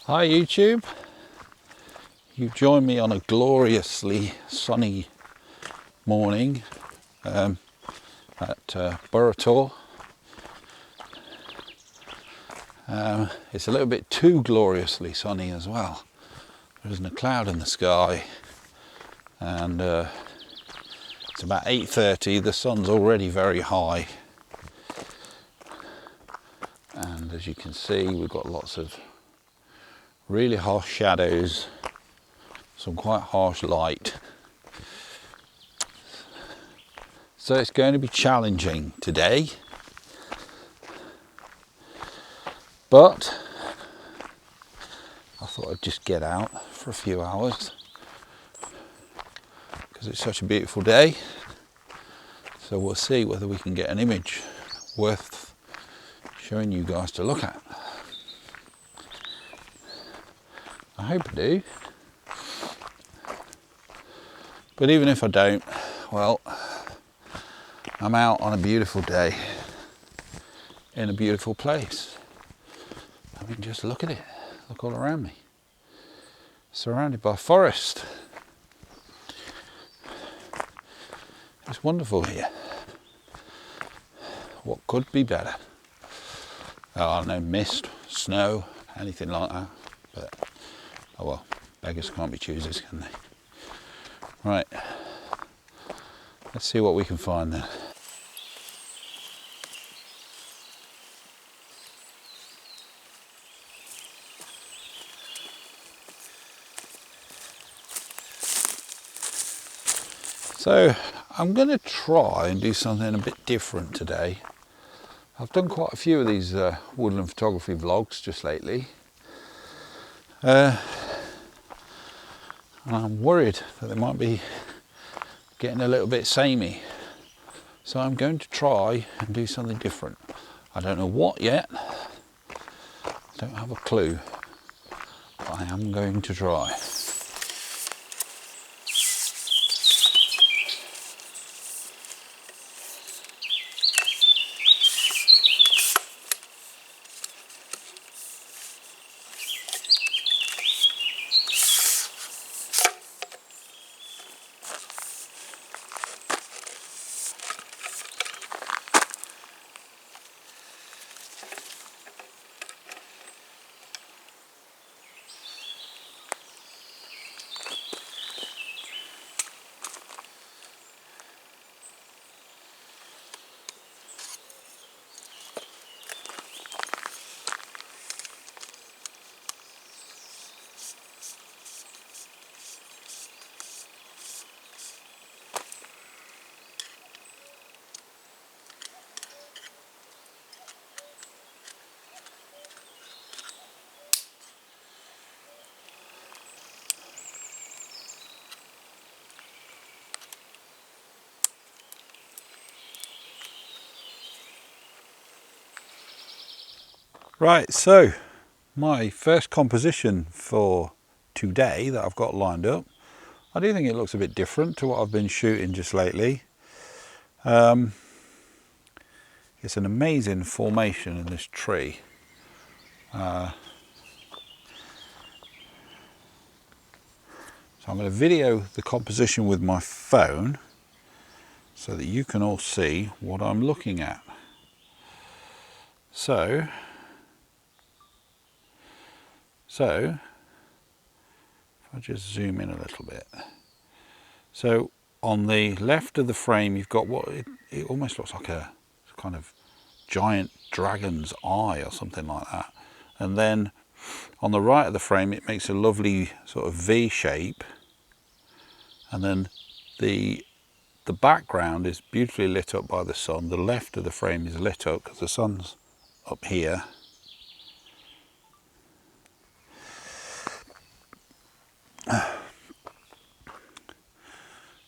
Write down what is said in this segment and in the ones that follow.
Hi YouTube, you've joined me on a gloriously sunny morning at Burrator. It's a little bit too gloriously sunny as well. There isn't a cloud in the sky and it's about 8:30, the sun's already very high, and as you can see we've got lots of really harsh shadows, some quite harsh light. So it's going to be challenging today, but I thought I'd just get out for a few hours because it's such a beautiful day. So we'll see whether we can get an image worth showing you guys to look at. I hope I do. But even if I don't, well, I'm out on a beautiful day in a beautiful place. I mean, just look at it. Look all around me. Surrounded by forest. It's wonderful here. What could be better? Oh, no mist, snow, anything like that. But, oh well, beggars can't be choosers, can they? Right, let's see what we can find then. So I'm going to try and do something a bit different today. I've done quite a few of these woodland photography vlogs just lately. And I'm worried that they might be getting a little bit samey. So I'm going to try and do something different. I don't know what yet. I don't have a clue. But I am going to try. Right, so my first composition for today that I've got lined up, I do think it looks a bit different to what I've been shooting just lately. It's an amazing formation in this tree. So I'm going to video the composition with my phone so that you can all see what I'm looking at. So if I just zoom in a little bit. So on the left of the frame you've got what it almost looks like a kind of giant dragon's eye or something like that. And then on the right of the frame it makes a lovely sort of V shape. And then the background is beautifully lit up by the sun. The left of the frame is lit up because the sun's up here.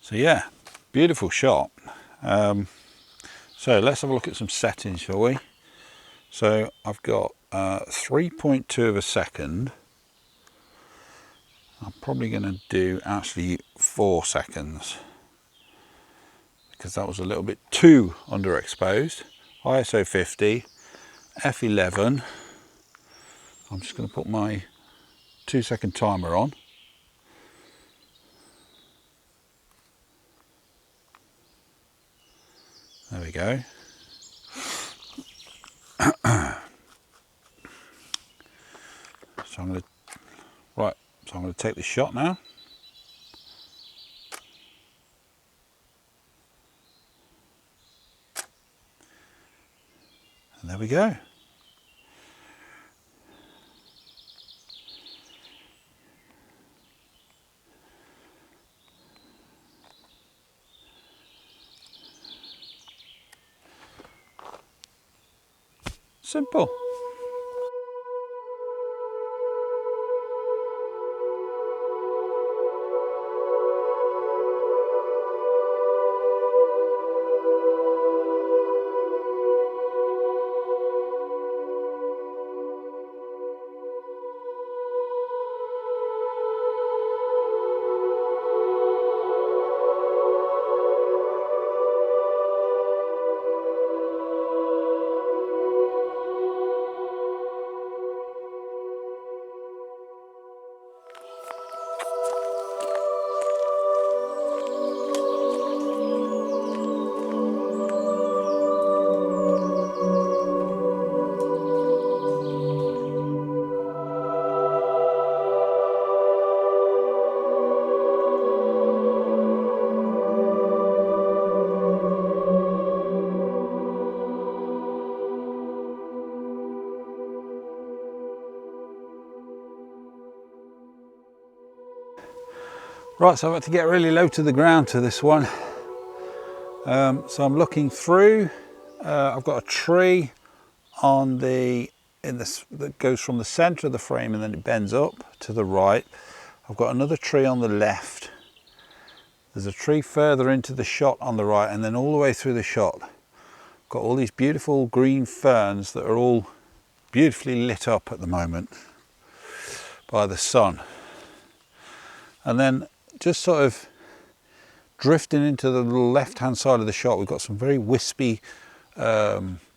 So yeah, beautiful shot. So let's have a look at some settings, shall we? So I've got 3.2 of a second. I'm probably going to do actually 4 seconds because that was a little bit too underexposed. ISO 50, f11. I'm just going to put my 2-second timer on. There we go. So I'm going to take the shot now. And there we go. Simple. Right, so I've got to get really low to the ground to this one. So I'm looking through. I've got a tree on that goes from the centre of the frame and then it bends up to the right. I've got another tree on the left. There's a tree further into the shot on the right, and then all the way through the shot, got all these beautiful green ferns that are all beautifully lit up at the moment by the sun. And then just sort of drifting into the little left hand side of the shot, we've got some very wispy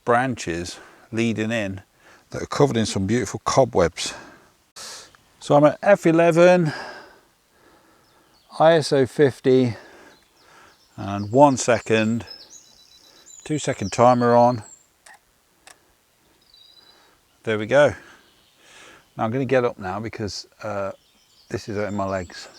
branches leading in that are covered in some beautiful cobwebs. So I'm at f11, ISO 50 and 1 second, 2-second timer on. There we go. Now I'm going to get up now because this is hurting my legs.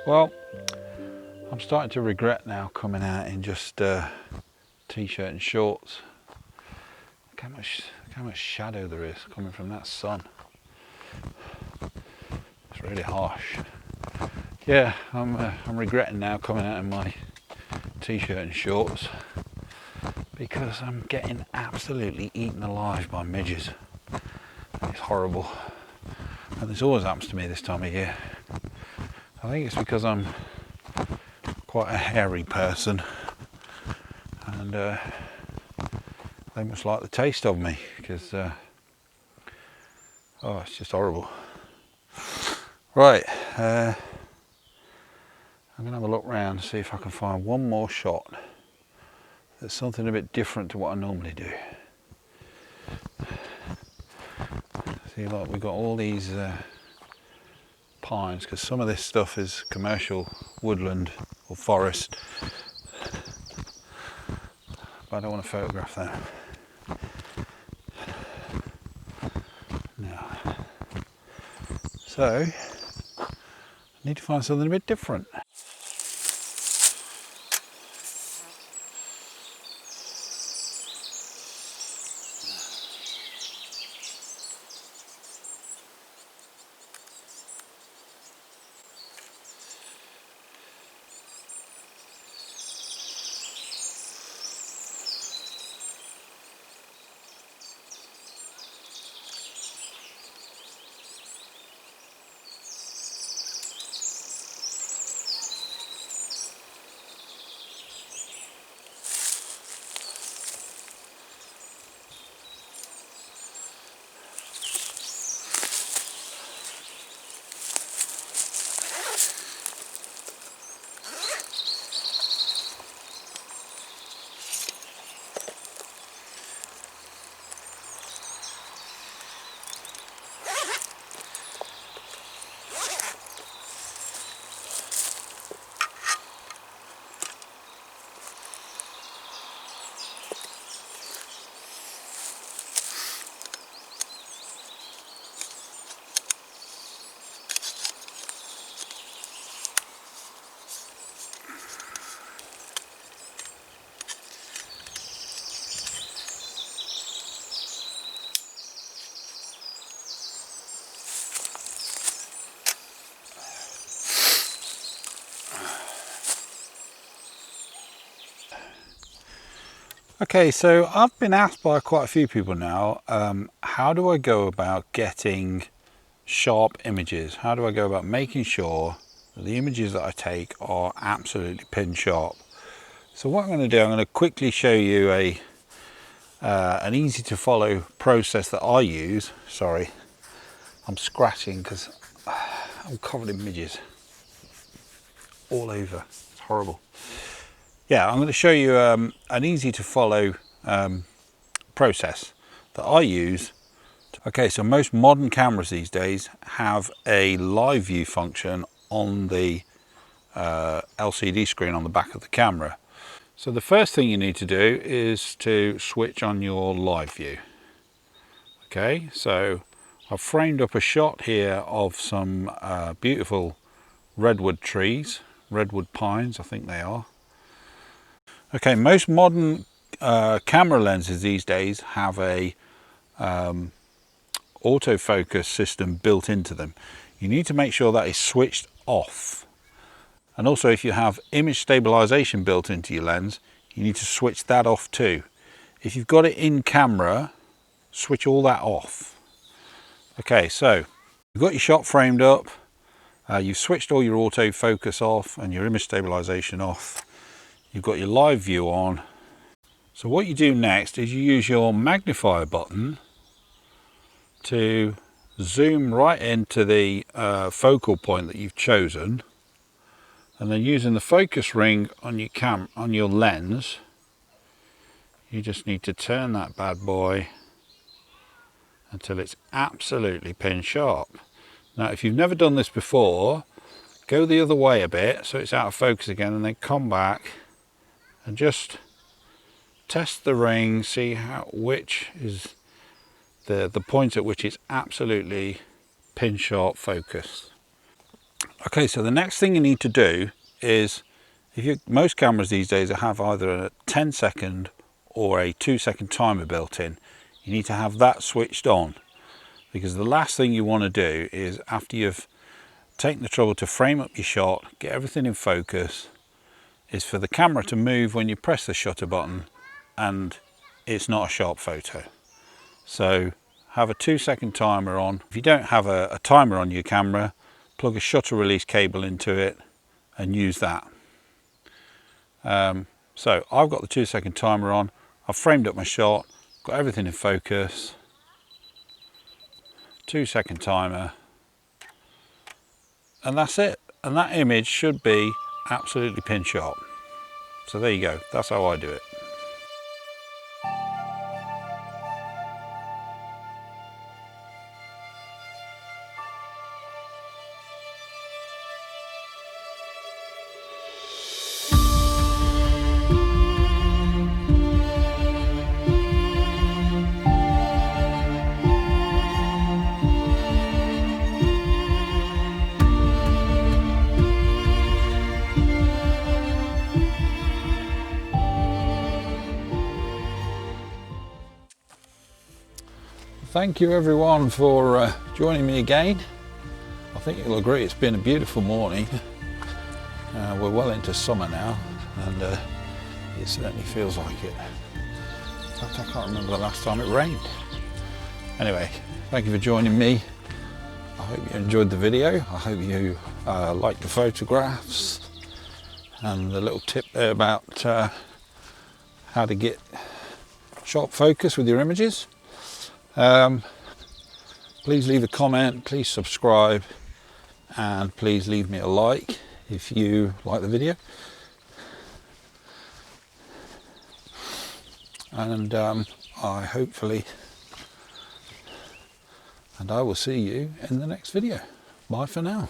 Well, I'm starting to regret now coming out in just t-shirt and shorts. Look how much shadow there is coming from that sun. It's really harsh. Yeah, I'm regretting now coming out in my t-shirt and shorts because I'm getting absolutely eaten alive by midges. It's horrible, and this always happens to me this time of year. I think it's because I'm quite a hairy person, and they must like the taste of me because oh, it's just horrible. Right, I'm going to have a look round to see if I can find one more shot that's something a bit different to what I normally do. See, like we've got all these pines, because some of this stuff is commercial woodland or forest, but I don't want to photograph that. No. So I need to find something a bit different. Okay, so I've been asked by quite a few people now, how do I go about getting sharp images? How do I go about making sure that the images that I take are absolutely pin sharp? So what I'm going to do, I'm going to quickly show you an easy to follow process that I use. Sorry, I'm scratching because I'm covered in midges all over. It's horrible. Yeah, I'm going to show you an easy to follow process that I use. Okay, so most modern cameras these days have a live view function on the LCD screen on the back of the camera. So the first thing you need to do is to switch on your live view. Okay, so I've framed up a shot here of some beautiful redwood trees, redwood pines, I think they are. Okay, most modern camera lenses these days have a autofocus system built into them. You need to make sure that is switched off. And also, if you have image stabilization built into your lens, you need to switch that off too. If you've got it in camera, switch all that off. Okay, so you've got your shot framed up, you've switched all your autofocus off and your image stabilization off. You've got your live view on. So what you do next is you use your magnifier button to zoom right into the focal point that you've chosen, and then using the focus ring on your lens, you just need to turn that bad boy until it's absolutely pin sharp. Now if you've never done this before, go the other way a bit so it's out of focus again, and then come back and just test the ring, see which is the point at which it's absolutely pin sharp focused. Okay, so the next thing you need to do is, most cameras these days have either a 10-second or a 2-second timer built in. You need to have that switched on, because the last thing you want to do is, after you've taken the trouble to frame up your shot, get everything in focus, is for the camera to move when you press the shutter button and it's not a sharp photo. So have a 2-second timer on. If you don't have a timer on your camera, plug a shutter release cable into it and use that. So I've got the 2-second timer on, I've framed up my shot, got everything in focus, 2-second timer, and that's it. And that image should be absolutely pin sharp. So there you go, that's how I do it. Thank you everyone for joining me again. I think you'll agree it's been a beautiful morning. We're well into summer now, and it certainly feels like it. In fact, I can't remember the last time it rained. Anyway, thank you for joining me. I hope you enjoyed the video. I hope you liked the photographs and the little tip there about how to get sharp focus with your images. Please leave a comment, please subscribe, and please leave me a like if you like the video. And I will see you in the next video. Bye for now.